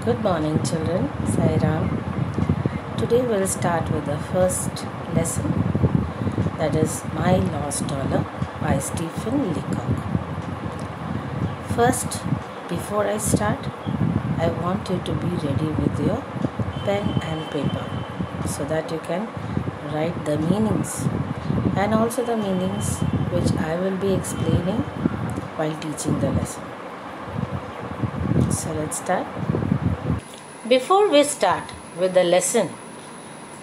Good morning, children. Sai Ram. Today we'll start with the first lesson, that is My Lost Dollar by Stephen Leacock. First, before I start, I want you to be ready with your pen and paper so that you can write the meanings and also the meanings which I will be explaining while teaching the lesson. So let's start. Before we start with the lesson,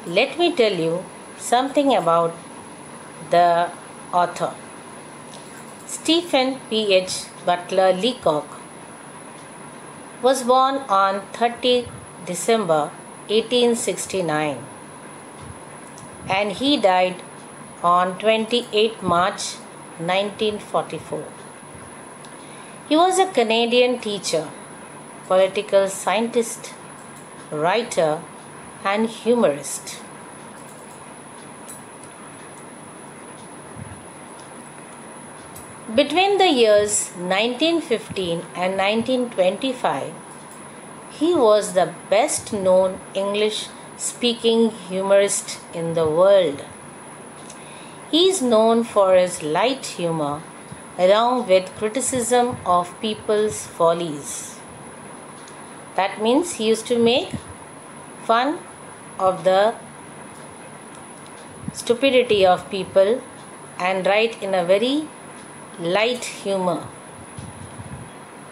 let me tell you something about the author. Stephen P.H. Butler Leacock was born on 30 December 1869 and he died on 28 March 1944. He was a Canadian teacher, political scientist, writer and humorist. Between the years 1915 and 1925, he was the best known English speaking humorist in the world. He is known for his light humor along with criticism of people's follies. That means he used to make fun of the stupidity of people and write in a very light humor.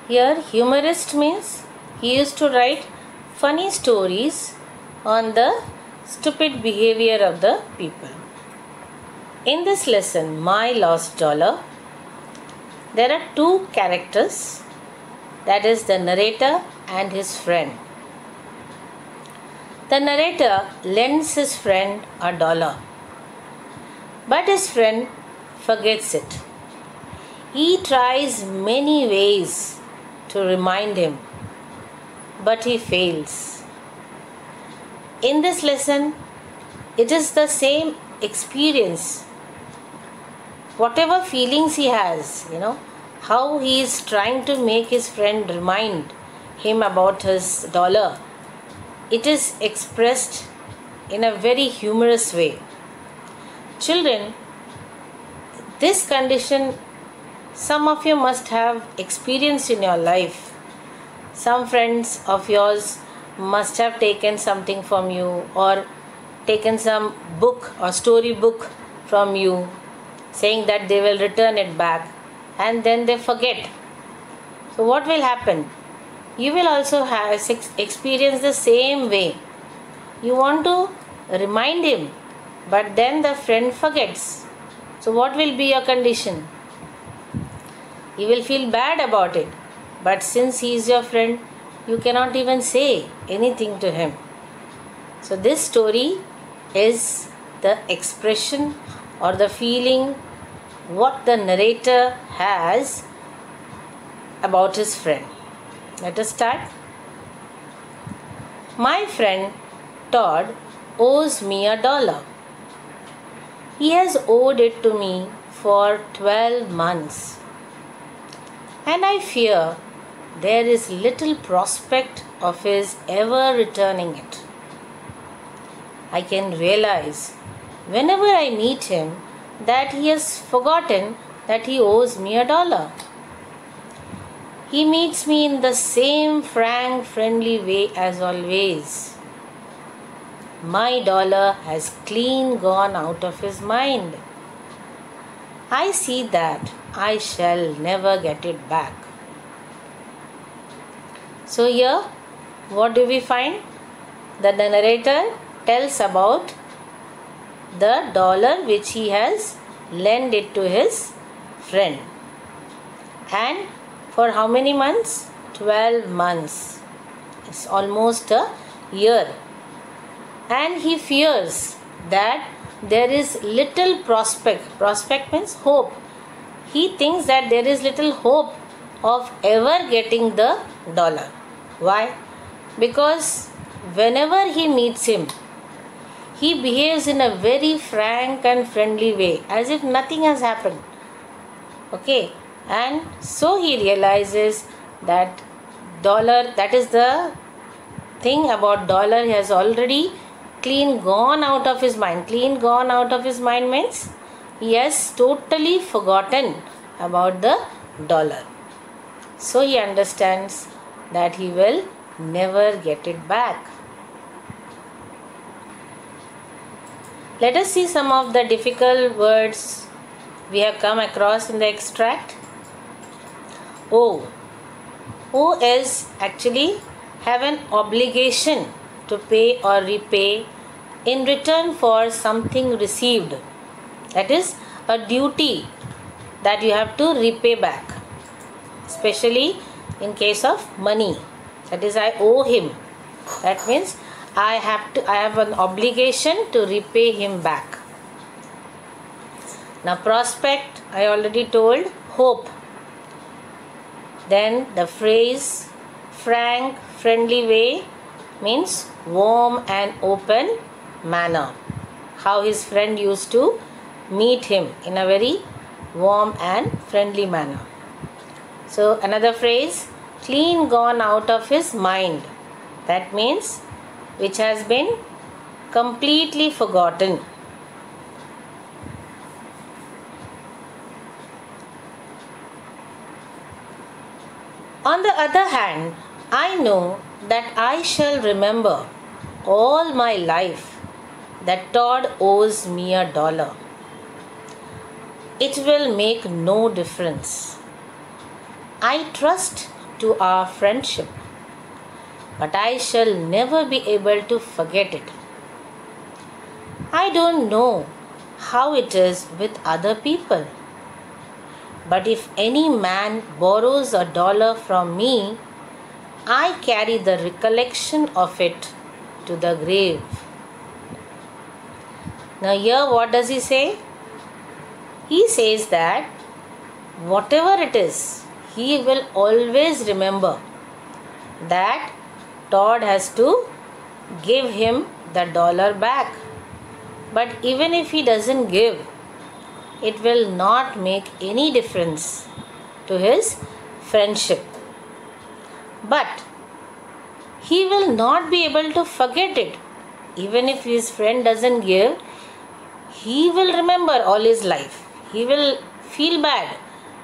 Here, humorist means he used to write funny stories on the stupid behavior of the people. In this lesson, My Lost Dollar, there are two characters, that is the narrator and his friend. The narrator lends his friend $1, but his friend forgets it. He tries many ways to remind him, but he fails. In this lesson, it is the same experience. Whatever feelings he has, how he is trying to make his friend remind him about his dollar, it is expressed in a very humorous way. Children, this condition some of you must have experienced in your life. Some friends of yours must have taken something from you or taken some book or story book from you, saying that they will return it back, and then they forget. So what will happen? You will also have experience the same way. You want to remind him, but then the friend forgets. So what will be your condition? You will feel bad about it, but since he is your friend, you cannot even say anything to him. So this story is the expression or the feeling what the narrator has about his friend. Let us start. My friend Todd owes me $1. He has owed it to me for 12 months. And I fear there is little prospect of his ever returning it. I can realize whenever I meet him that he has forgotten that he owes me $1. He meets me in the same frank, friendly way as always. My dollar has clean gone out of his mind. I see that I shall never get it back. So here, what do we find? The narrator tells about the dollar which he has lent it to his friend. And for how many months? 12 months. It's almost a year. And he fears that there is little prospect. Prospect means hope. He thinks that there is little hope of ever getting the dollar. Why? Because whenever he meets him, he behaves in a very frank and friendly way, as if nothing has happened. Okay? And so he realizes that dollar, that is the thing about dollar has already clean gone out of his mind. Clean gone out of his mind means he has totally forgotten about the dollar. So he understands that he will never get it back. Let us see some of the difficult words we have come across in the extract. Owe. Owe is actually have an obligation to pay or repay in return for something received. That is a duty that you have to repay back, especially in case of money. That is, I owe him. That means I have an obligation to repay him back. Now prospect, I already told, hope. Then the phrase frank, friendly way means warm and open manner. How his friend used to meet him in a very warm and friendly manner. So another phrase, clean gone out of his mind. That means which has been completely forgotten. On the other hand, I know that I shall remember all my life that Todd owes me $1. It will make no difference. I trust to our friendship, but I shall never be able to forget it. I don't know how it is with other people, but if any man borrows $1 from me, I carry the recollection of it to the grave. Now here what does he say? He says that whatever it is, he will always remember that Todd has to give him the $1 back. But even if he doesn't give, it will not make any difference to his friendship. But he will not be able to forget it. Even if his friend doesn't give, he will remember all his life. He will feel bad,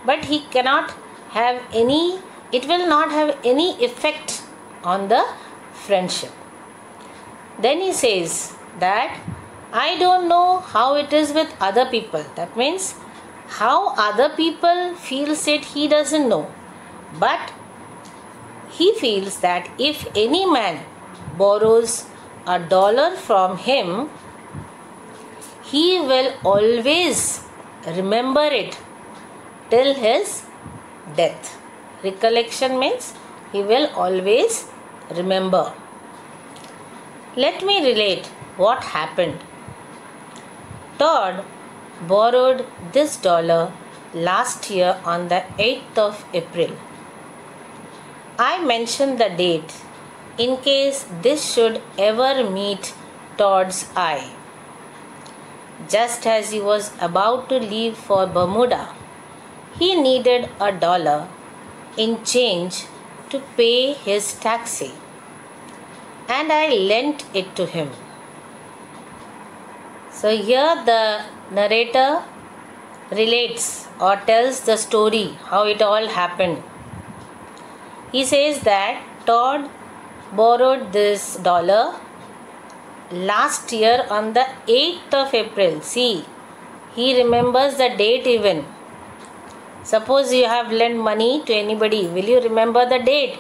but he cannot have any, it will not have any effect on the friendship. Then he says that I don't know how it is with other people. That means how other people feels it, he doesn't know. But he feels that if any man borrows $1 from him, he will always remember it till his death. Recollection means he will always remember. Let me relate what happened. Todd borrowed this $1 last year on the 8th of April. I mentioned the date in case this should ever meet Todd's eye. Just as he was about to leave for Bermuda, he needed $1 in change to pay his taxi, and I lent it to him. So here the narrator relates or tells the story how it all happened. He says that Todd borrowed this $1 last year on the 8th of April. See, he remembers the date even. Suppose you have lent money to anybody, will you remember the date?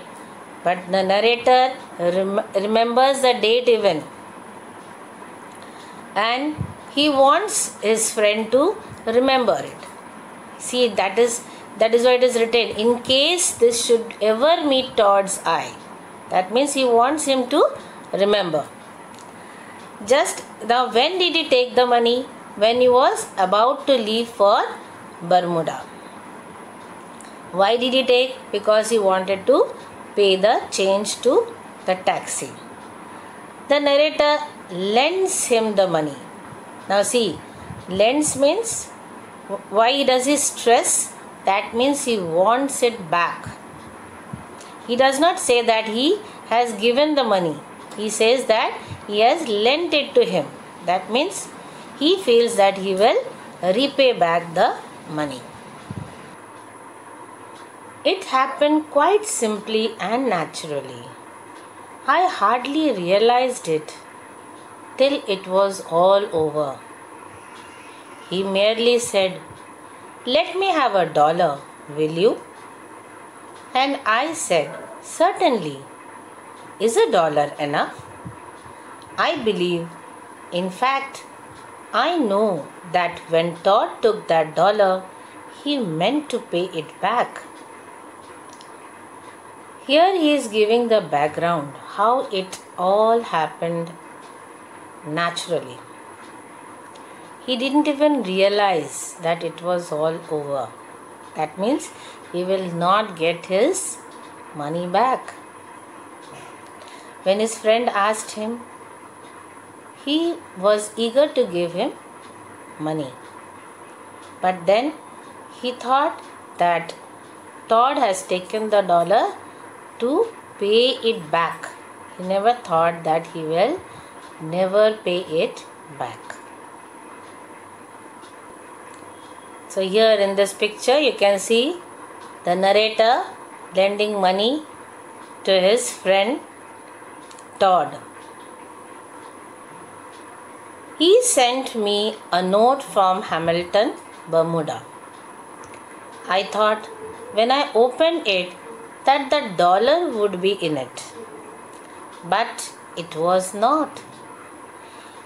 But the narrator remembers the date even. And he wants his friend to remember it. See, that is why it is written, in case this should ever meet Todd's eye. That means he wants him to remember. Just now, when did he take the money? When he was about to leave for Bermuda. Why did he take? Because he wanted to pay the change to the taxi. The narrator lends him the money. Now see, lends means, why does he stress? That means he wants it back. He does not say that he has given the money. He says that he has lent it to him. That means he feels that he will repay back the money. It happened quite simply and naturally. I hardly realized it till it was all over. He merely said, "Let me have $1, will you?" And I said, "Certainly. Is $1 enough?" I believe, in fact, I know that when Todd took that $1, he meant to pay it back. Here he is giving the background, how it all happened naturally. He didn't even realize that it was all over. That means he will not get his money back. When his friend asked him, he was eager to give him money. But then he thought that Todd has taken the $1 to pay it back. He never thought that he will never pay it back. So here in this picture you can see the narrator lending money to his friend Todd. He sent me a note from Hamilton, Bermuda. I thought when I opened it that the $1 would be in it. But it was not.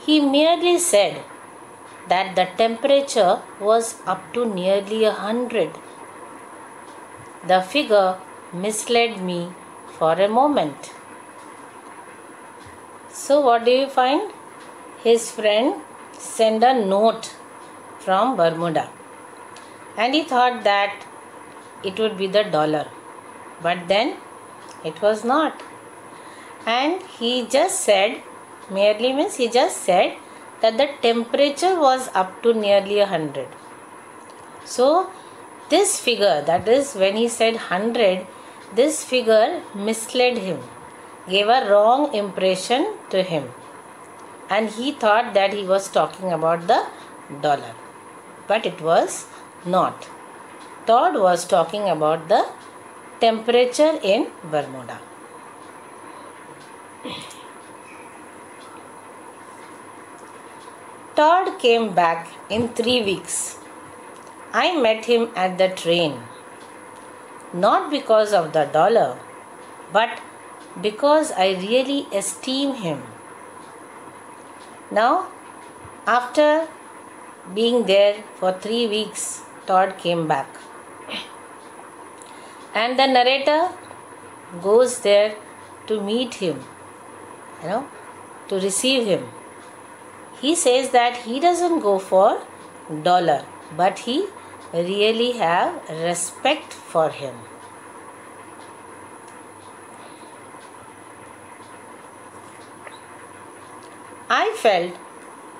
He merely said that the temperature was up to nearly 100. The figure misled me for a moment. So what do you find? His friend sent a note from Bermuda and he thought that it would be the $1, but then it was not. And he just said, merely means he just said that the temperature was up to nearly 100. So this figure, that is when he said 100, this figure misled him, gave a wrong impression to him. And he thought that he was talking about the $1. But it was not. Todd was talking about the temperature in Bermuda. Todd came back in 3 weeks. I met him at the train. Not because of the $1, but because I really esteem him. Now, after being there for 3 weeks, Todd came back. And the narrator goes there to meet him, to receive him. He says that he doesn't go for $1, but he really have respect for him. I felt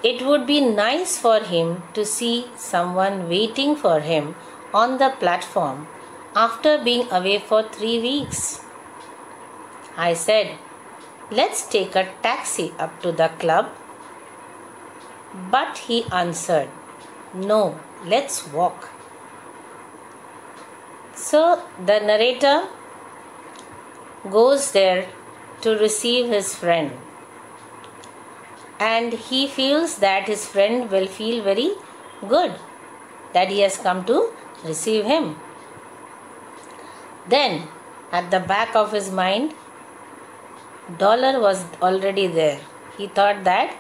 it would be nice for him to see someone waiting for him on the platform after being away for 3 weeks. I said, "Let's take a taxi up to the club." But he answered, "No, let's walk." So the narrator goes there to receive his friend. And he feels that his friend will feel very good that he has come to receive him. Then, at the back of his mind, $1 was already there. He thought that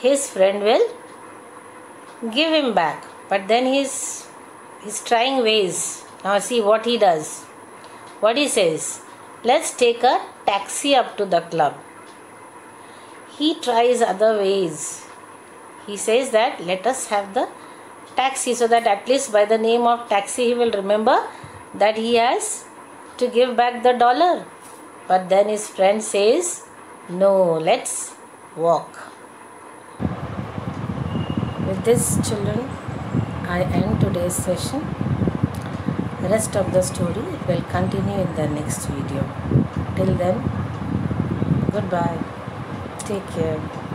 his friend will give him back. But then he's trying ways. Now see what he does. What he says, "Let's take a taxi up to the club." He tries other ways. He says that let us have the taxi, so that at least by the name of taxi he will remember that he has to give back the $1. But then his friend says, "No, let's walk." With this, children, I end today's session. The rest of the story will continue in the next video. Till then, Goodbye. Take care.